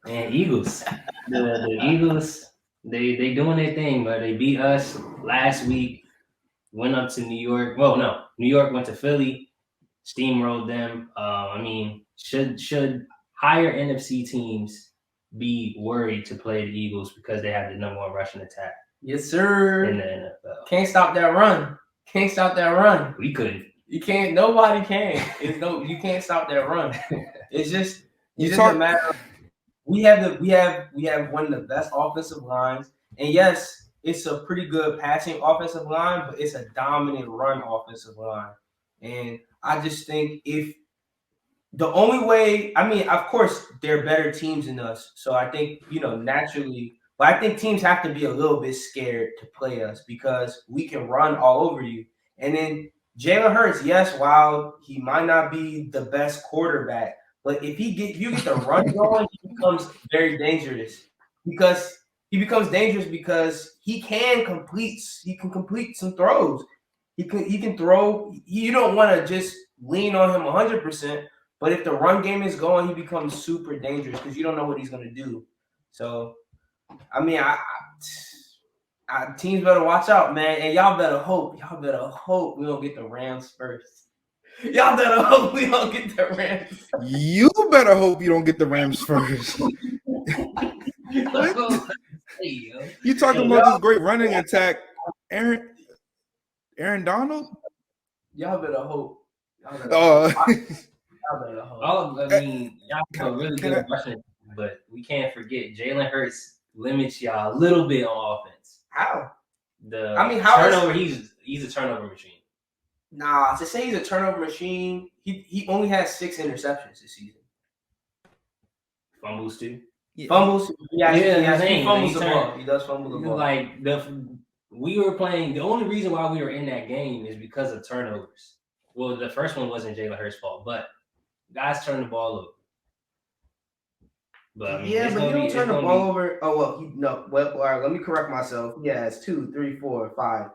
And Eagles, the Eagles, they doing their thing, but they beat us last week. Went up to New York. Well, no, New York went to Philly, steamrolled them. I mean, should higher NFC teams be worried to play the Eagles because they have the number one rushing attack? Yes, sir. In the NFL, can't stop that run. Can't stop that run. We couldn't. You can't. Nobody can. You can't stop that run. It's just a matter of we have one of the best offensive lines, and yes, it's a pretty good passing offensive line, but it's a dominant run offensive line. And I just think if the only way, I mean, of course, they're better teams than us, so I think naturally. But I think teams have to be a little bit scared to play us because we can run all over you. And then Jalen Hurts, yes, while he might not be the best quarterback, but if you get the run going, he becomes very dangerous because he can complete some throws. He can throw. You don't want to just lean on him 100%, but if the run game is going, he becomes super dangerous because you don't know what he's going to do. So I mean, teams better watch out, man, and y'all better hope we don't get the Rams first. Y'all better hope we don't get the Rams. You better hope you don't get the Rams first. You talking about this great running attack, Aaron Donald? Y'all better hope. I mean, y'all have a really good rushing, but we can't forget Jalen Hurts limits y'all a little bit on offense. How? How turnover? He's a turnover machine. Nah, to say he's a turnover machine, he only has 6 interceptions this season. Fumbles too. Yeah. Fumbles. He fumbles the ball. He does fumble the ball. Like we were playing. The only reason why we were in that game is because of turnovers. Well, the first one wasn't Jalen Hurts' fault, but guys turned the ball over. But but you don't turn the ball over. Oh well, no. Well, all right. Let me correct myself. He has 2, 3, 4, 5,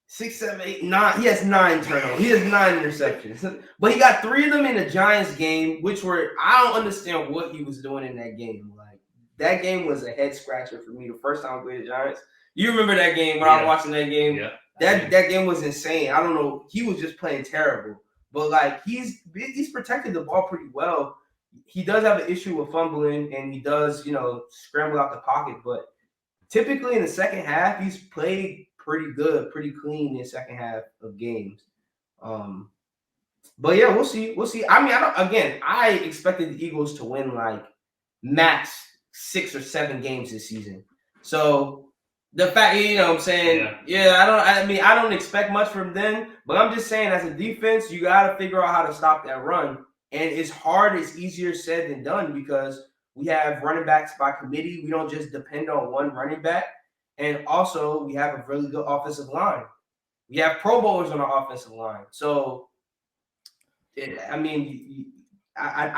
6, 7, 8, 9. He has 9 turnovers. He has 9 interceptions. But he got 3 of them in the Giants game, which were I don't understand what he was doing in that game. Like that game was a head scratcher for me. The first time I played the Giants. You remember that game when I was watching that game? Yeah. That game was insane. I don't know. He was just playing terrible. But like he's protected the ball pretty well. He does have an issue with fumbling, and he does, scramble out the pocket. But typically in the second half, he's played pretty good, pretty clean in the second half of games. But yeah, we'll see. I mean, I expected the Eagles to win like max 6 or 7 games this season. So the fact, what I'm saying, I don't expect much from them, but I'm just saying as a defense, you got to figure out how to stop that run. And it's easier said than done because we have running backs by committee. We don't just depend on one running back. And also, we have a really good offensive line. We have Pro Bowlers on our offensive line. So, I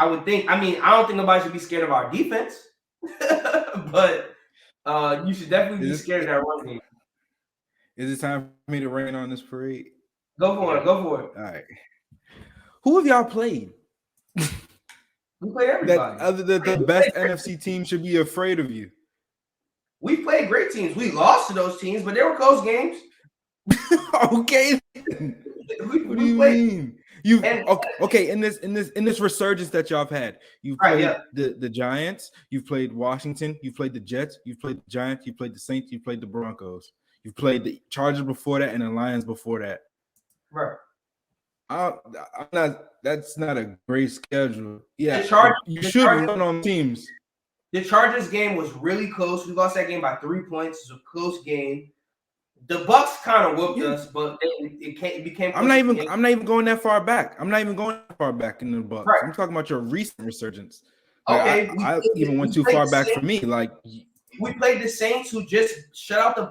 would think, I don't think nobody should be scared of our defense. But you should definitely be scared of that run game. Is it time for me to rain on this parade? Go for it. All right. Who have y'all played? We play everybody. Other than the best NFC team should be afraid of you. We played great teams. We lost to those teams, but they were close games. Okay. What do you mean? Okay, in this resurgence that y'all have had, you've played the Giants, you've played Washington, you've played the Jets, you've played the Giants, you've played the Saints, you've played the Broncos, you've played the Chargers before that, and the Lions before that. Right. That's not a great schedule. Yeah, you should run on teams. The Chargers game was really close. We lost that game by 3 points. It was a close game. The Bucks kind of whooped us, but it became. I'm not even going that far back. I'm not even going that far back in the Bucks. Right. I'm talking about your recent resurgence. Okay, I even went too far back for me. Like we played the Saints, who just shut out the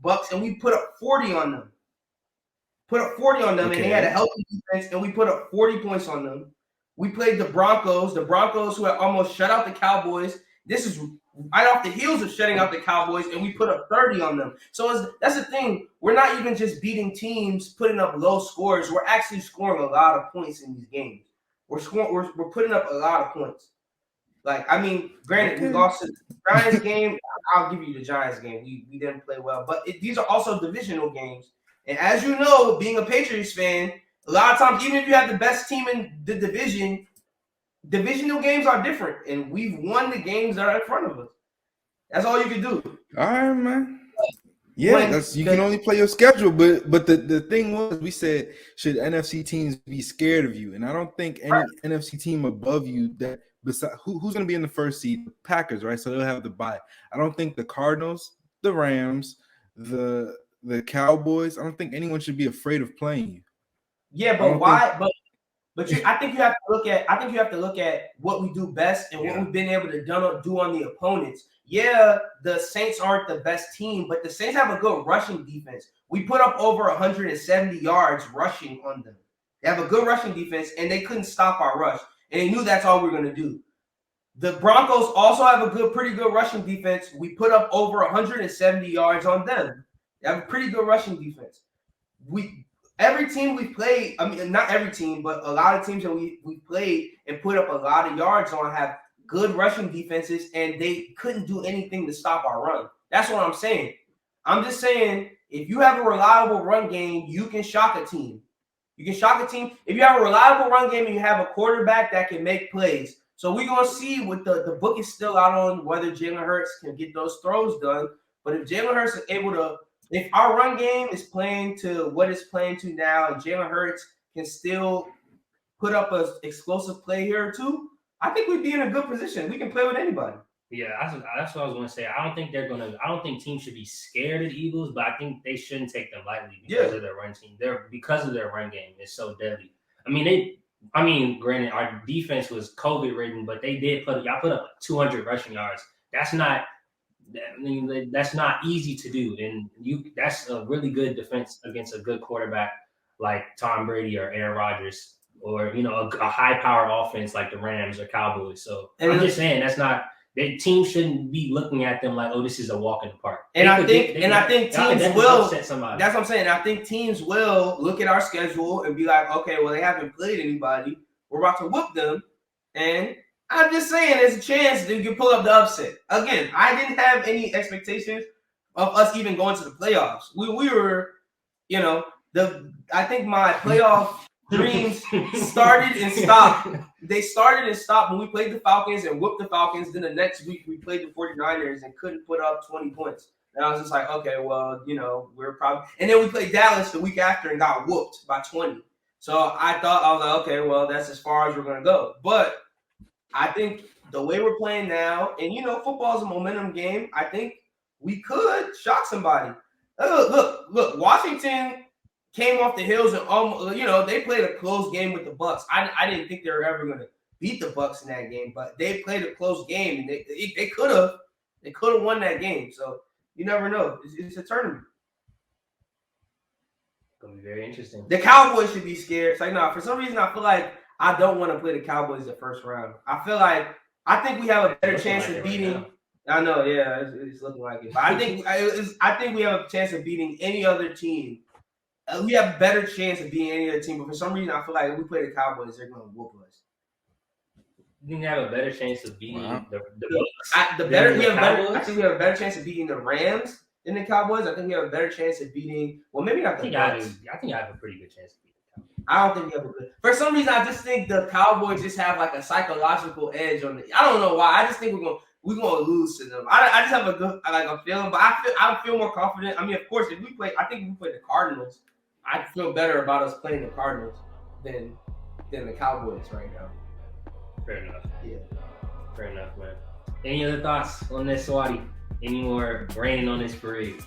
Bucks, and we put up 40 on them. And they had a healthy defense, and we put up 40 points on them. We played the Broncos who had almost shut out the Cowboys. This is right off the heels of shutting out the Cowboys, and we put up 30 on them. So that's the thing. We're not even just beating teams, putting up low scores. We're actually scoring a lot of points in these games. We're putting up a lot of points. Like, I mean, granted, we lost to the Giants game. I'll give you the Giants game. We didn't play well, but these are also divisional games. And as you know, being a Patriots fan, a lot of times, even if you have the best team in the division, divisional games are different, and we've won the games that are in front of us. That's all you can do. All right, man. Yeah, you can only play your schedule, but the thing was, we said, should NFC teams be scared of you? And I don't think any NFC team above you that besides who's going to be in the first seed, the Packers, right? So they'll have the bye. I don't think the Cardinals, the Rams, the Cowboys. I don't think anyone should be afraid of playing you. Yeah, but why? I think you have to look at what we do best and what we've been able to do on the opponents. Yeah, the Saints aren't the best team, but the Saints have a good rushing defense. We put up over 170 yards rushing on them. They have a good rushing defense, and they couldn't stop our rush. And they knew that's all we were going to do. The Broncos also have a pretty good rushing defense. We put up over 170 yards on them. They have a pretty good rushing defense. Every team we played, I mean, not every team, but a lot of teams that we played and put up a lot of yards on have good rushing defenses, and they couldn't do anything to stop our run. That's what I'm saying. I'm just saying, if you have a reliable run game, you can shock a team. You can shock a team. If you have a reliable run game and you have a quarterback that can make plays. So we're going to see what the book is still out on whether Jalen Hurts can get those throws done. But if Jalen Hurts is able to, if our run game is playing to what it's playing to now, and Jalen Hurts can still put up an explosive play here or two, I think we'd be in a good position. We can play with anybody. Yeah, that's what I was going to say. I don't think teams should be scared of the Eagles, but I think they shouldn't take them lightly because of their run team. Because of their run game is so deadly. Granted, our defense was COVID ridden, but y'all put up 200 rushing yards. That's not easy to do, and that's a really good defense against a good quarterback like Tom Brady or Aaron Rodgers, or a high power offense like the Rams or Cowboys. So I'm just saying the team shouldn't be looking at them like, oh, this is a walk in the park. I think teams will upset somebody. That's what I'm saying. I think teams will look at our schedule and be like, okay, well, they haven't played anybody. We're about to whoop them. And I'm just saying there's a chance that you can pull up the upset. Again, I didn't have any expectations of us even going to the playoffs. We were, I think my playoff dreams started and stopped. They started and stopped when we played the Falcons and whooped the Falcons. Then the next week we played the 49ers and couldn't put up 20 points. And I was just like, okay, well, we're probably – and then we played Dallas the week after and got whooped by 20. So I was like, okay, well, that's as far as we're going to go. But I think the way we're playing now, and, football is a momentum game, I think we could shock somebody. Look, Washington – came off the hills and almost, they played a close game with the Bucs. I didn't think they were ever going to beat the Bucs in that game, but they played a close game and they could have won that game. So you never know. It's a tournament. It's gonna be very interesting. The Cowboys should be scared. It's like, no, for some reason I feel like I don't want to play the Cowboys the first round. I think we have a better chance of beating. Right, I know, yeah, it's looking like it. But I think we have a chance of beating any other team. We have a better chance of beating any other team, but for some reason, I feel like if we play the Cowboys, they're going to whoop us. You think we have a better chance of beating the Bucs? I think we have a better chance of beating the Rams than the Cowboys. I think we have a better chance of beating. Well, maybe not the Bucs. I think I have a pretty good chance of beating the Cowboys. I don't think we have a good. For some reason, I just think the Cowboys just have like a psychological edge on it. I don't know why. I just think we're gonna lose to them. I just have a feeling, but I feel more confident. I mean, of course, if we play the Cardinals, I feel better about us playing the Cardinals than the Cowboys right now. Fair enough. Yeah. Fair enough, man. Any other thoughts on this, Swaty? Any more raining on this parade?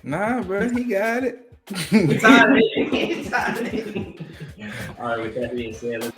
Nah, bro, he got it. It's on it. All right, with that being said, let's